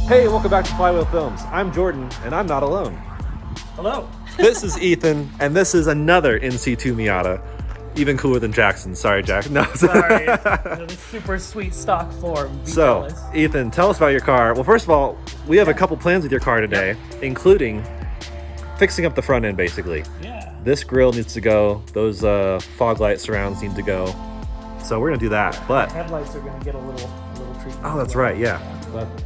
Hey, welcome back to Flywheel Films. I'm Jordan, and I'm not alone. Hello. This is Ethan, and this is another NC2 Miata. Even cooler than Jackson. Sorry, Jack. No. Sorry, it's super sweet stock form. Be So, jealous. Ethan, tell us about your car. Well, first of all, we have a couple plans with your car today, including fixing up the front end, basically. Yeah. This grille needs to go. Those fog light surrounds need to go. So we're gonna do that. But Headlights are going to get a little treatment. oh, that's as well. right. Yeah,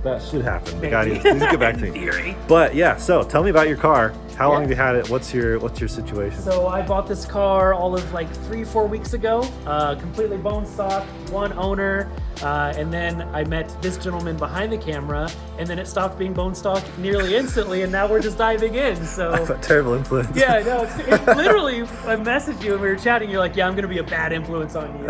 that should happen. The guy needs to get back to In me. theory. But yeah, so tell me about your car. How long Yeah. have you had it? What's your situation? So I bought this car all of like 3-4 weeks ago, completely bone stock, one owner, and then I met this gentleman behind the camera, and then it stopped being bone stock nearly instantly, and now we're just diving in. So That's a terrible influence. yeah, no, it's literally, I messaged you and we were chatting, you're like, yeah, I'm going to be a bad influence on you.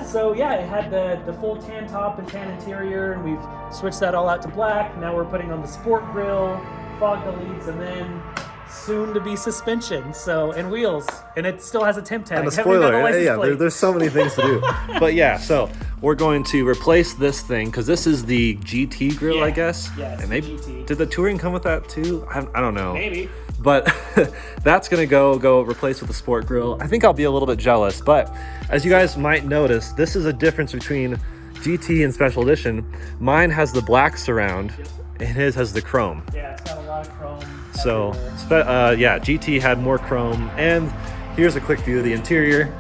So yeah, it had the full tan top and tan interior, and we've switched that all out to black. Now we're putting on the sport grille, fog deletes, and then soon to be suspension, and wheels, and it still has a temp tag. And a Haven't even got spoiler. the license Yeah, plate. there's so many things to do. But yeah, so we're going to replace this thing because this is the GT grill, Yeah. I guess. Yeah, it's and the maybe GT. did the touring come with that too? I don't know. Maybe. But that's gonna go replace with the sport grill. I think I'll be a little bit jealous, but as you guys might notice, this is a difference between GT and Special Edition. Mine has the black surround, and his has the chrome. Yeah, it's got a lot of chrome. So, everywhere. yeah, GT had more chrome. And here's a quick view of the interior.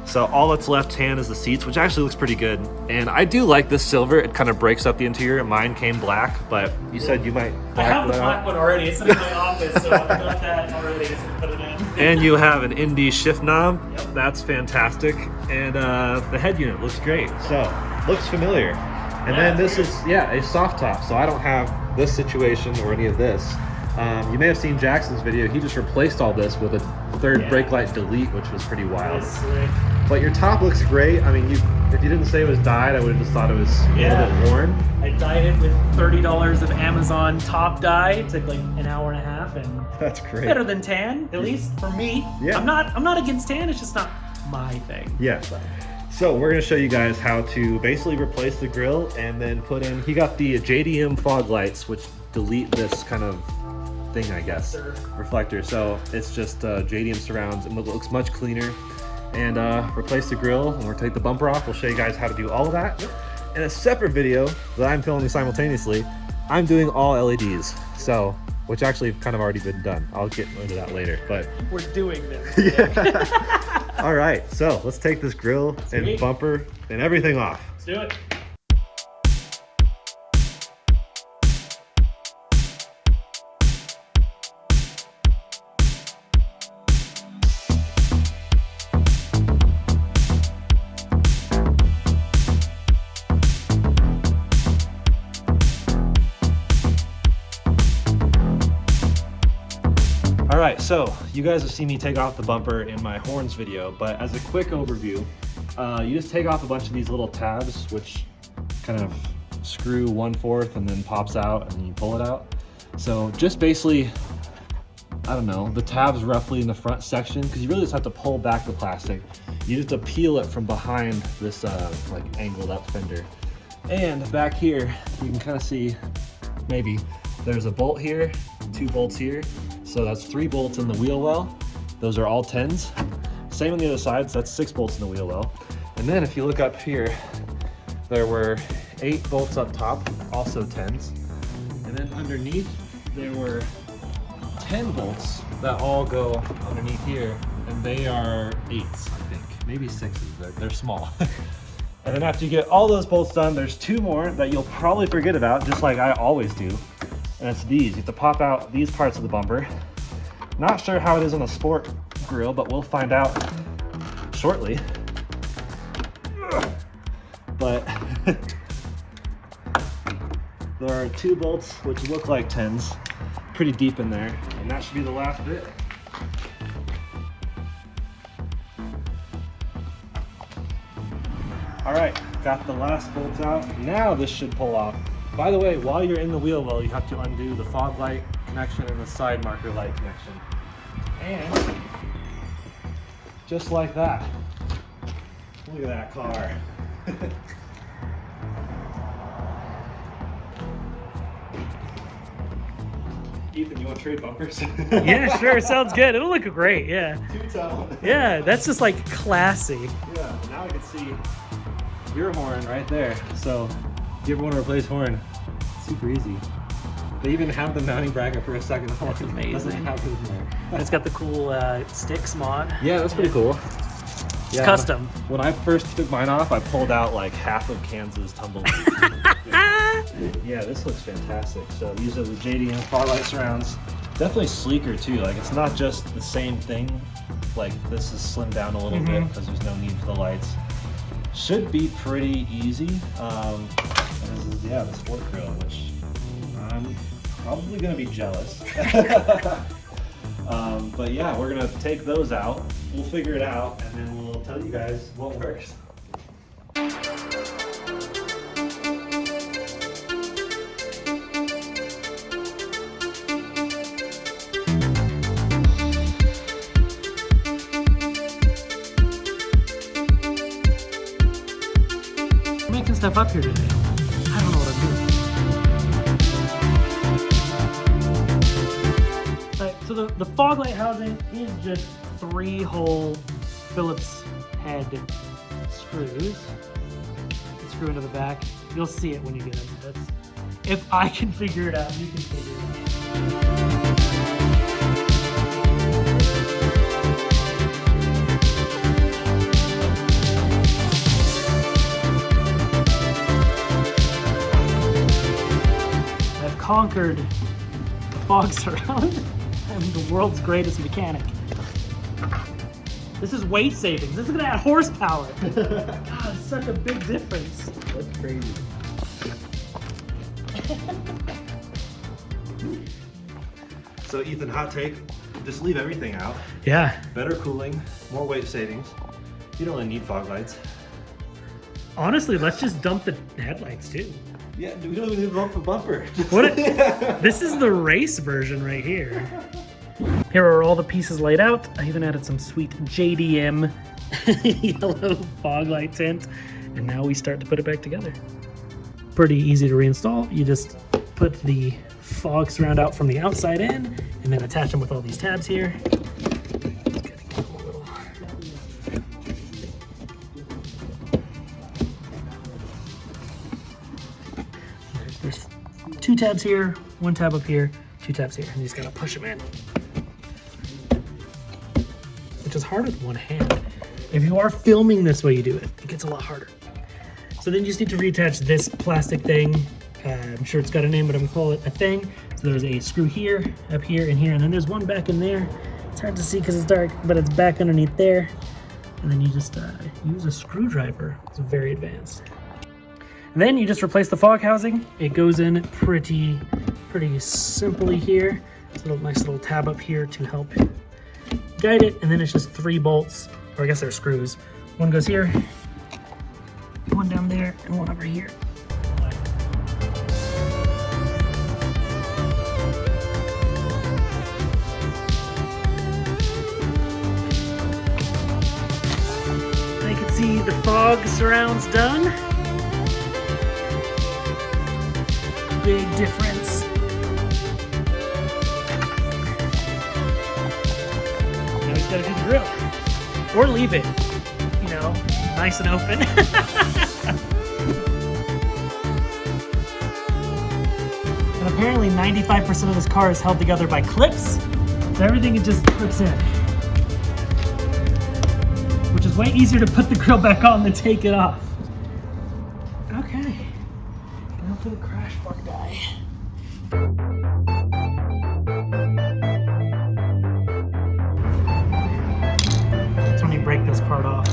So all that's left hand is the seats, which actually looks pretty good. And I do like this silver. It kind of breaks up the interior. Mine came black, but you said you might I have the that black out. one already. It's in my office, so I've got that already. Just put it in. And you have an Indy shift knob. Yep. That's fantastic. And the head unit looks great. So, looks familiar. And then this is, a soft top. So I don't have this situation or any of this. You may have seen Jackson's video. He just replaced all this with a third brake light delete, which was pretty wild. It's slick. But your top looks great. I mean, if you didn't say it was dyed, I would have just thought it was a little bit worn. I dyed it with $30 of Amazon top dye. It took like an hour and a half, and That's great. better than tan, at least for me. Yeah. I'm not against tan. It's just not my thing. Yeah. So we're gonna show you guys how to basically replace the grille and then put in. He got the JDM fog lights, which delete this kind of thing, I guess, reflector. So it's just JDM surrounds, and it looks much cleaner. And replace the grille, and we'll take the bumper off. We'll show you guys how to do all of that. In a separate video that I'm filming simultaneously, I'm doing all LEDs. So, which actually have kind of already been done. I'll get into that later, but We're doing this. all right. So let's take this grille and Sweet. bumper and everything off. Let's do it. All right, so you guys have seen me take off the bumper in my horns video, but as a quick overview, you just take off a bunch of these little tabs, which kind of screw 1/4 and then pops out, and then you pull it out. So just basically, I don't know, the tabs roughly in the front section, because you really just have to pull back the plastic. You just have to peel it from behind this like angled up fender. And back here, you can kind of see, maybe, there's a bolt here, 2 bolts here. So that's 3 bolts in the wheel well. Those are all 10s. Same on the other side, so that's 6 bolts in the wheel well. And then if you look up here, there were 8 bolts up top, also 10s. And then underneath, there were 10 bolts that all go underneath here, and they are 8s, I think. Maybe 6s, they're small. And then after you get all those bolts done, there's 2 more that you'll probably forget about, just like I always do. And it's these. You have to pop out these parts of the bumper. Not sure how it is on a sport grill, but we'll find out shortly. But there are 2 bolts which look like 10s, pretty deep in there, and that should be the last bit. All right, got the last bolts out. Now this should pull off. By the way, while you're in the wheel well, you have to undo the fog light connection and the side marker light connection. And just like that. Look at that car. Ethan, you want to trade bumpers? Yeah, sure. Sounds good. It'll look great. Yeah. Two-tone. Yeah, that's just like classy. Yeah, now I can see your horn right there. So if you ever want to replace horn, super easy. They even have the mounting bracket for a second horn. That's amazing. Doesn't have it in there. And it's got the cool sticks mod. Yeah, that's pretty cool. It's custom. When I first took mine off, I pulled out like half of Kansas tumbleweed. Yeah, this looks fantastic. So use it with JDM fog light surrounds. Definitely sleeker too. Like it's not just the same thing. Like this is slimmed down a little bit because there's no need for the lights. Should be pretty easy. And this is, yeah, the sport grill, which I'm probably gonna be jealous. But yeah, we're gonna take those out. We'll figure it out, and then we'll tell you guys what works. I'm making stuff up here today. I don't know what I'm doing. Alright, so the fog light housing is just 3-hole Phillips head screws. Screw into the back. You'll see it when you get into this. If I can figure it out, you can figure it out. I've conquered the fog surround. I'm the world's greatest mechanic. This is weight savings. This is gonna add horsepower. God, it's such a big difference. That's crazy. So Ethan, hot take, just leave everything out. Yeah. Better cooling, more weight savings. You don't really need fog lights. Honestly, let's just dump the headlights too. Yeah, we don't even need to bump a bumper. What? This is the race version right here. Here are all the pieces laid out. I even added some sweet JDM yellow fog light tint. And now we start to put it back together. Pretty easy to reinstall. You just put the fog surround out from the outside in and then attach them with all these tabs here. There's 2 tabs here, 1 tab up here, 2 tabs here. And you just gotta push them in. Which is hard with one hand. If you are filming this way you do it, it gets a lot harder. So then you just need to reattach this plastic thing. I'm sure it's got a name, but I'm gonna call it a thing. So there's a screw here, up here, and here, and then there's one back in there. It's hard to see because it's dark, but it's back underneath there. And then you just use a screwdriver. It's very advanced. And then you just replace the fog housing. It goes in pretty simply here. There's a nice little tab up here to help guide it, and then it's just 3 bolts, or I guess they're screws. One goes here, one down there, and one over here. I can see the fog surrounds done. Big difference. Now he's gotta do the grill. Or leave it, you know, nice and open. And apparently 95% of this car is held together by clips. So everything it just clips in. Which is way easier to put the grill back on than take it off. Okay. Now for the crash bar guy. That's when you break this part off.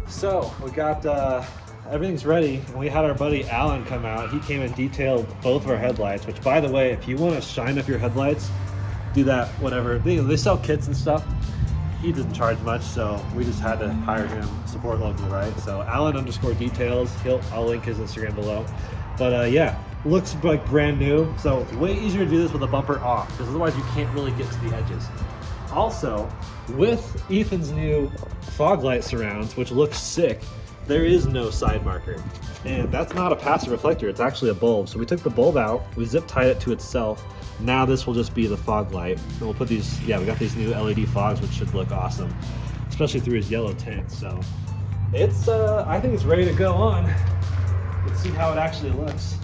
So we got everything's ready, and we had our buddy Alan come out. He came and detailed both of our headlights, which, by the way, if you want to shine up your headlights, do that whatever. They sell kits and stuff. He didn't charge much, so we just had to hire him, support local, right? So Alan_details. I'll link his Instagram below. But yeah, looks like brand new. So way easier to do this with a bumper off, because otherwise you can't really get to the edges. Also, with Ethan's new fog light surrounds, which looks sick, there is no side marker. And that's not a passive reflector, it's actually a bulb. So we took the bulb out, we zip tied it to itself. Now this will just be the fog light. And we'll put these, we got these new LED fogs, which should look awesome, especially through his yellow tint. So it's, I think it's ready to go on. Let's see how it actually looks.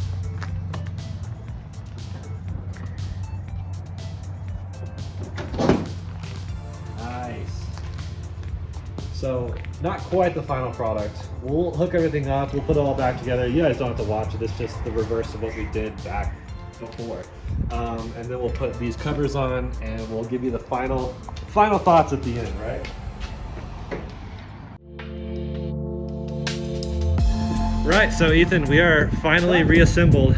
Nice. So, not quite the final product. We'll hook everything up, we'll put it all back together. You guys don't have to watch it, it's just the reverse of what we did back before. And then we'll put these covers on and we'll give you the final thoughts at the end, right? Right, so Ethan, we are finally reassembled.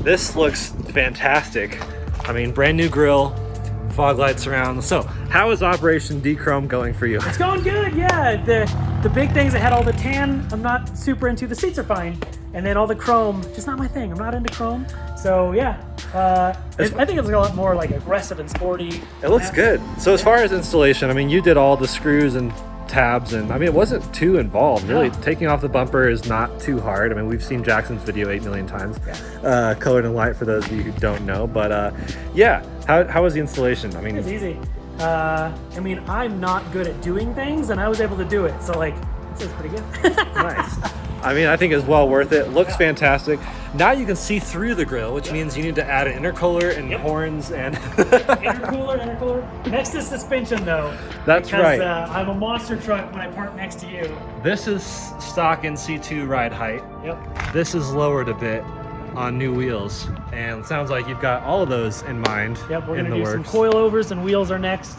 This looks fantastic. I mean, brand new grille, fog lights around. So, how is Operation D-Chrome going for you? It's going good, yeah. The big things, I had all the tan, I'm not super into. The seats are fine. And then all the chrome, just not my thing. I'm not into chrome. So yeah, I think it's a lot more like aggressive and sporty. It looks good. So as far as installation, I mean, you did all the screws and tabs, and I mean, it wasn't too involved. Really, taking off the bumper is not too hard. I mean, we've seen Jackson's video 8 million times, colored and light for those of you who don't know. But yeah, how was the installation? I mean, it's easy. I mean, I'm not good at doing things, and I was able to do it. So like, it's pretty good. Nice. I mean, I think it's well worth it. Looks fantastic. Now you can see through the grille, which means you need to add an intercooler and horns and intercooler. Next to suspension though. That's right. I'm a monster truck when I park next to you. This is stock NC2 ride height. Yep. This is lowered a bit on new wheels, and it sounds like you've got all of those in mind. Yep, we're gonna do some coilovers, and wheels are next.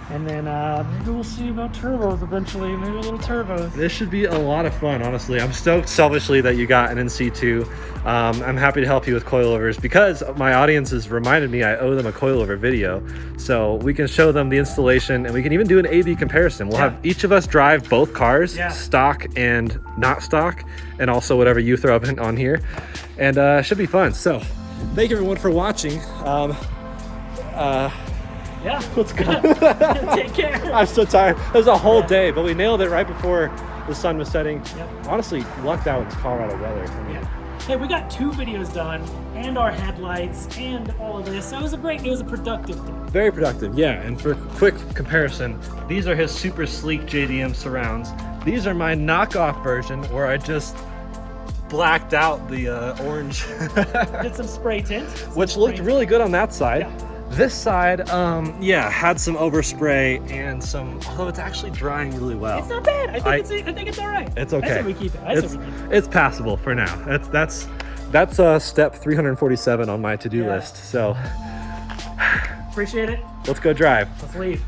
And then maybe we'll see about turbos eventually, maybe a little turbos. This should be a lot of fun, honestly. I'm stoked selfishly that you got an NC2. I'm happy to help you with coilovers because my audience has reminded me I owe them a coilover video. So we can show them the installation, and we can even do an A/B comparison. We'll have each of us drive both cars, stock and not stock, and also whatever you throw up on here. And it should be fun. So thank you everyone for watching. Yeah, let's go. Take care. I'm so tired. It was a whole day, but we nailed it right before the sun was setting. Yep. Honestly, lucked out with Colorado weather. Hey, we got 2 videos done, and our headlights, and all of this. So it was a productive day. Very productive, yeah. And for quick comparison, these are his super sleek JDM surrounds. These are my knockoff version, where I just blacked out the orange. Did some spray tint. Which looked really good on that side. Yeah. This side, had some overspray and some, although it's actually drying really well. It's not bad. I think it's all right. It's okay. I say we keep it. It's passable for now. That's step 347 on my to-do list. So appreciate it. let's go drive. Let's leave.